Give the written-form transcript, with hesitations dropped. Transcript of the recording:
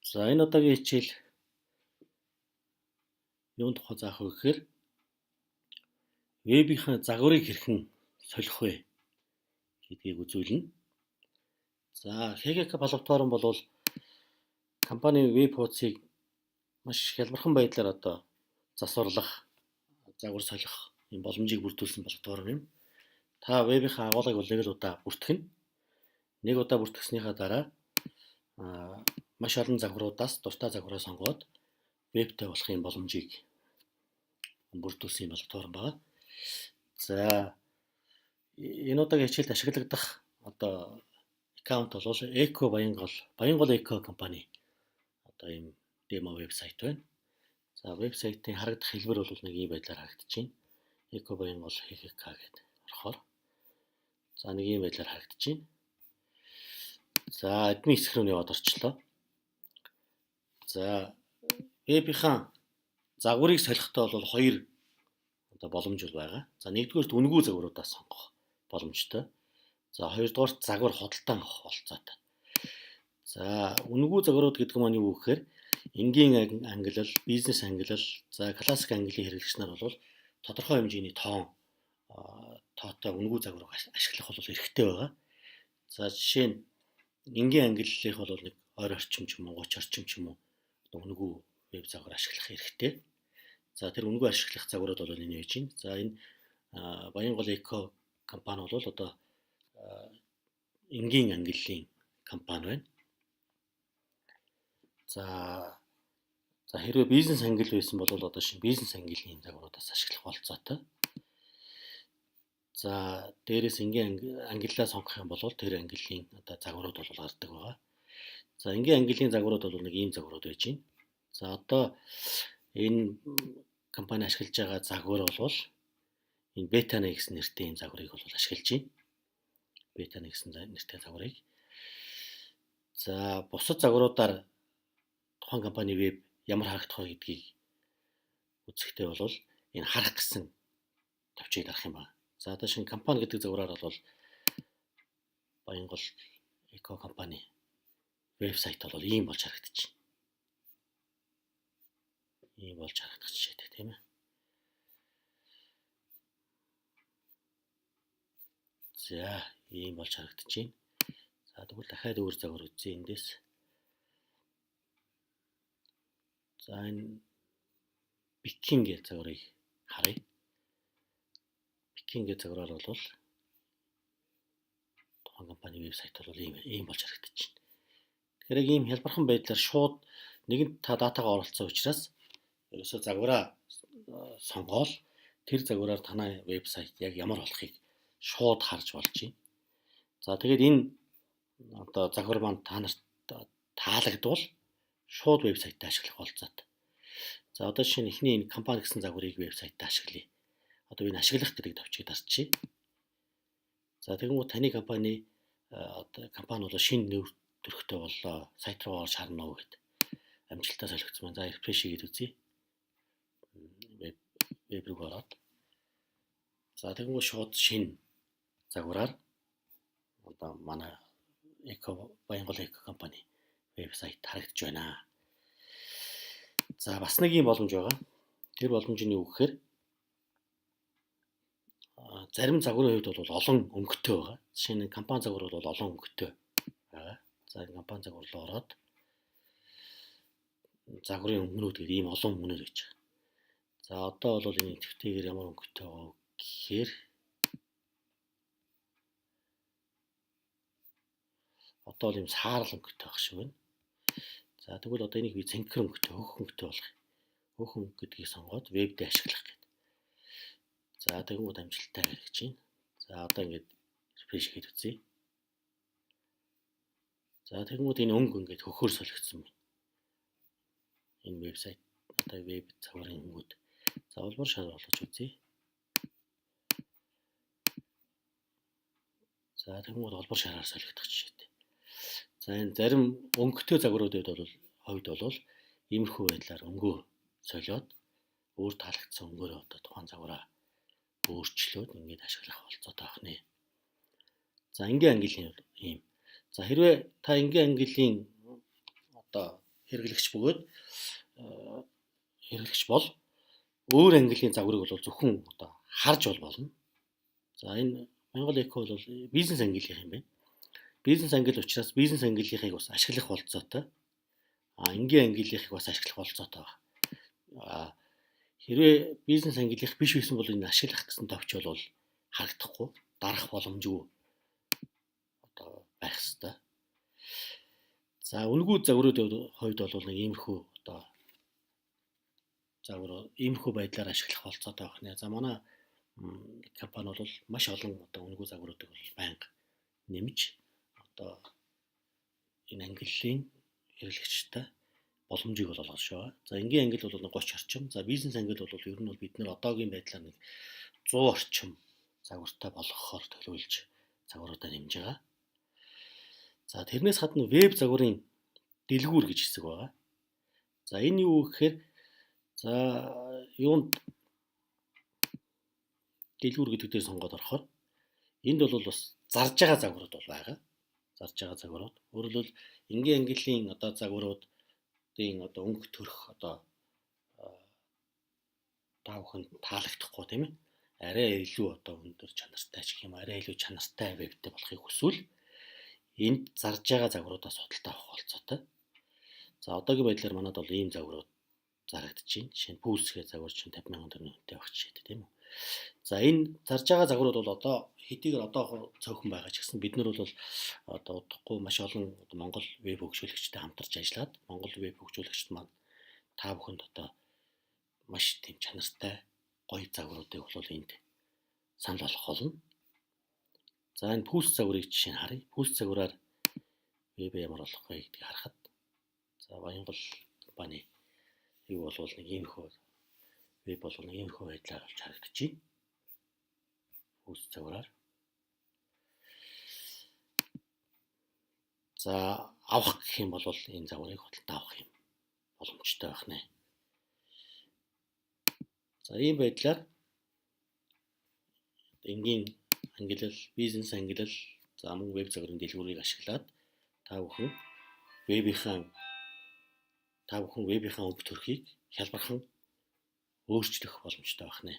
За энэ удаагийн хичээл юунд тухай заах вэ гэхээр вебийнхаа загварыг хэрхэн солих вэ гэдгийг үзүүлнэ. За HGK платформ бол компани веб хуудсыг маш хялбархан байдлаар засварлах, загвар солих юм боломжийг бүрдүүлсэн платформ юм. Та вебийнхаа агуулгыг бол нэг л удаа бүртгэнэ. Нэг удаа бүртгэснийхаа дараа маш олон загваруудаас дуртай загвараа сонгоод вебтэй болох юм боломжийг бүрдүүлсэн юм платформ байна. За энэ удаагийн хичээлд ашиглагдах аккаунт бол Eco Баянгол Eco компани ийм демо вебсайт байна. За вебсайтын харагдах хэлбэр бол нэг ийм байдлаар харагдаж байна. Eco Баянгол HGK гэдэг орохоор за нэг ийм байдлаар харагдаж байна. За админ хэсэг рүү яваад орчлоо. За вебийнхаа загварыг солихдоо бол хоёр боломж байгаа. За нэгдүгээрт үнэгүй загваруудаас сонгох боломжтой. За хоёрдугаарт загвар худалдан авах болцоотой. За үнэгүй загварууд гэдэг нь юу гэхээр энгийн ангилал, бизнес ангилал, за классик ангилалын хэрэглэгч нар бол тодорхой хэмжээний тоотой үнэгүй загварыг ашиглах бол эрхтэй байгаа. За жишээ нь энгийн ангиллалынх бол нэг 20 орчим ч юм уу 30 орчим ч юм уу үнэгүй веб загвар ашиглах эрхтэй. За тэр үнэгүй ашиглах загварууд бол энэ яаж чинь. За энэ Баянгол Eco компани бол энгийн ангиллалын компани байна. За хэрвээ бизнес ангил байсан бол шинэ бизнес ангиллалын загваруудаас ашиглах болцоотой. За дээрээс энгийн ангиллаа сонгох юм бол тэр ангиллалын загварууд бол гардаг байгаа. За энгийн ангиллалын загварууд бол нэг ийм загварууд байж байна. За энэ компани ашиглаж байгаа загвар бол энэ Betana гэсэн нэртэй энэ загварыг бол ашиглаж байна. Betana гэсэн нэртэй загварыг. За бусад загваруудаар тухайн компани веб ямар харагдах вэ гэдгийг үзэхдээ бол энэ харах гэсэн товчийг дарах юм байна. За одоо шинэ компани гэдэг загвараар бол Баянгол Eco компани вебсайт бол ийм болж харагдаж байна. Ийм болж харагдах жишээтэй тийм ээ. За ийм болж харагдаж байна. За тэгвэл дахиад өөр загвар үзье эндээс. За энэ Booking гэх загварыг харъя. Booking гэх загвараар бол тухайн компани вебсайт бол ийм болж харагдаж байна. Тэгэхээр ийм хялбархан байдлаар шууд нэгэнт та датагаа оруулсан учраас ерөөсөө загвараа сонгоод тэр загвараар танай вебсайт яг ямар болохыг шууд харж болж байна. За тэгээд энэ загвар маань та нарт таалагдвал шууд вебсайтаа ашиглах болцоотой. За одоо жишээ нь эхний энэ компани гэсэн загварыг вебсайтаа ашиглая. Одоо энэ ашиглах гэдэг товчийг дарчихъя. За тэгвэл таны компани бол шинэ нэр төрхтэй боллоо. Сайт руу орж харна уу гэд амжилтаа солигдсон байна. За refresh хийгээд үзье. Веб руу ороод. За тэгвэл шууд шинэ загвараар манай Баянгол Eco компани вебсайт харагдаж байна. За бас нэг юм боломж байгаа. Тэр боломж нь юу гэхээр зарим загварын хувьд бол олон өнгөтэй байгаа. Жишээ нь компани загвар бол олон өнгөтэй байгаа. За энэ компани загвар руу ороод загварын өнгөнүүд гэдэг ийм олон өнгөнүүд байж байгаа. За одоо бол энэ төвтэйгээр ямар өнгөтэй байгаа гэхээр одоо ийм саарл өнгөтэй байх шиг байна. За тэгвэл одоо энийг би цэнхэр өнгөтэй, хөх өнгөтэй болгох. Хөх өнгө гэдгийг сонгоод вебдээ ашиглах гэдэг. За тэгвэл амжилттай хэрэгж байна. За одоо ингээд refresh хийгээд үзье. За тэгвэл энэ өнгө ингээд хөхөөр солигдсон байна. Энэ вебсайт веб загварын өнгөд. За улбар шар болгож үзье. За тэгвэл улбар шараар солигдох жишээтэй. За энэ зарим өнгөтэй загваруудад хувьд бол иймэрхүү байдлаар өнгөө солиод өөр таалагдсан өнгөөрөө тухайн загвараа өөрчлөөд ингээд ашиглах болцоотой байх нэ. За энгийн ангиллын ийм. За хэрвээ та энгийн ангиллын хэрэглэгч бөгөөд хэрэглэгч бол өөр английн загварыг бол зөвхөн одоо харж болно. За энэ Монгол Эко бол бизнес ангиллийнх юм байна. Бизнес ангил учраас бизнес ангиллийнхыг бас ашиглах болцоотой. Энгийн ангиллийнхыг бас ашиглах болцоотой байна. Хэрвээ бизнес ангиллих биш байсан бол энэ ашиглах гэсэн товч бол харагдахгүй, дарах боломжгүй одоо байх ёстой. За үнэгүй загваруудын хувьд бол нэг иймэрхүү одоо загвар иймэрхүү байдлаар ашиглах болцоотой байх нэ. За манай компани бол маш олон одоо үнэгүй загваруудыг бол байнга нэмж одоо энэ ангиллын хэрэглэгчтэй боломжийг бол олгож байгаа. За энгийн ангил бол 30 орчим. За бизнес ангил бол ер нь бол бид нэр одоогийн байдлаар нэг 100 орчим загвартай болгохоор төлөвлөж загваруудаа нэмж байгаа. За тэрнээс гадна веб загварын дэлгүүр гэж хэсэг байгаа. За энэ юу гэхээр за юунд дэлгүүр гэдэг дээр сонгоод орохоор энд бол бас зарж байгаа загварууд бол байгаа. Зарж байгаа загварууд. Өөрөөр хэлбэл энгийн ангилын одоо загваруудын одоо өнгө төрх одоо та бүхэн таалагдахгүй тийм ээ. Арай илүү одоо өндөр чанартай ч гэх юм арай илүү чанартай вебтэй болохыг хүсвэл энд зарж байгаа загваруудаас судалтай авах болцоотой. За одоогийн байдлаар манад бол ийм загварууд зарагдаж байна. Жишээ нь Pulse гэх загвар чинь 50,000 төгрөгийн үнэтэй байх жишээтэй тийм үү. За энэ зарж байгаа загварууд бол одоо хэдийгээр одоо цөөхөн байгаа ч гэсэн бид нар бол одоо удахгүй маш олон Монгол веб хөгжүүлэгчтэй хамтарч ажиллаад Монгол веб хөгжүүлэгчд маань та бүхэнд одоо маш тийм чанартай гоё загваруудыг бол энд санал болгох болно. За энэ Pulse загварыг жишээ нь харъя. Pulse загвараар веб ямар болох вэ гэдгийг харахад за Баянгол компани юу болвол нэг иймэрхүү веб бол нэг иймэрхүү байдлаар болж харагдаж байна. Pulse загвараар. За авах гэх юм бол энэ загварыг худалдаа авах юм боломжтой байх нэ. За ийм байдлаар энгийн ангилал, бизнес ангилал, за мөн веб загварын дэлгүүрийг ашиглаад та бүхэн вебийнхаа өнгө төрхийг хялбархан өөрчлөх боломжтой байх нэ.